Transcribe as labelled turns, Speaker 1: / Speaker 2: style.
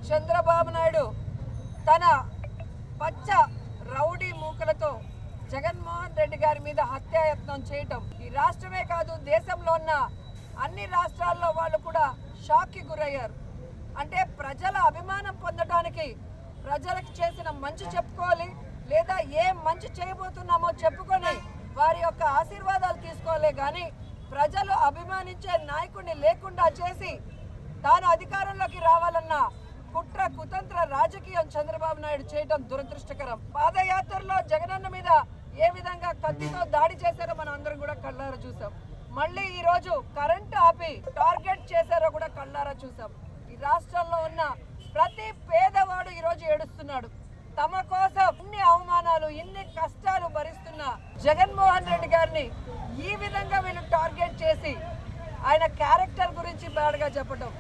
Speaker 1: చంద్రబాబు నాయుడు తన పచ్చ రౌడీ మూకలతో జగన్మోహన్ రెడ్డి గారి మీద హత్యాయత్నం చేయటం ఈ రాష్ట్రమే కాదు దేశంలో ఉన్న అన్ని రాష్ట్రాల్లో వాళ్ళు కూడా షాక్కి గురయ్యారు. అంటే ప్రజల అభిమానం పొందడానికి ప్రజలకు చేసిన మంచి చెప్పుకోవాలి, లేదా ఏం మంచి చేయబోతున్నామో చెప్పుకొని వారి యొక్క ఆశీర్వాదాలు తీసుకోవాలి. కానీ ప్రజలు అభిమానించే నాయకుడిని లేకుండా చేసి తాను అధికారంలోకి రావాలన్న కుట్ర కుతంత్ర రాజకీయం చంద్రబాబు నాయుడు చేయడం దురదృష్టకరం. పాదయాత్రలో జగనన్న మీద ఏ విధంగా కత్తితో దాడి చేశారో మనం అందరం కూడా కళ్ళారా చూసాం. మళ్ళీ ఈ రోజు కరెంట్ ఆపి టార్గెట్ చేశారో కూడా కళ్ళారా చూసాం. ఈ రాష్ట్రంలో ఉన్న ప్రతి పేదవాడు ఈరోజు ఏడుస్తున్నాడు. తమ కోసం ఇన్ని అవమానాలు ఇన్ని కష్టాలు భరిస్తున్న జగన్మోహన్ రెడ్డి గారిని ఈ విధంగా వీళ్ళు టార్గెట్ చేసి ఆయన క్యారెక్టర్ గురించి బ్యాడ్గా చెప్పడం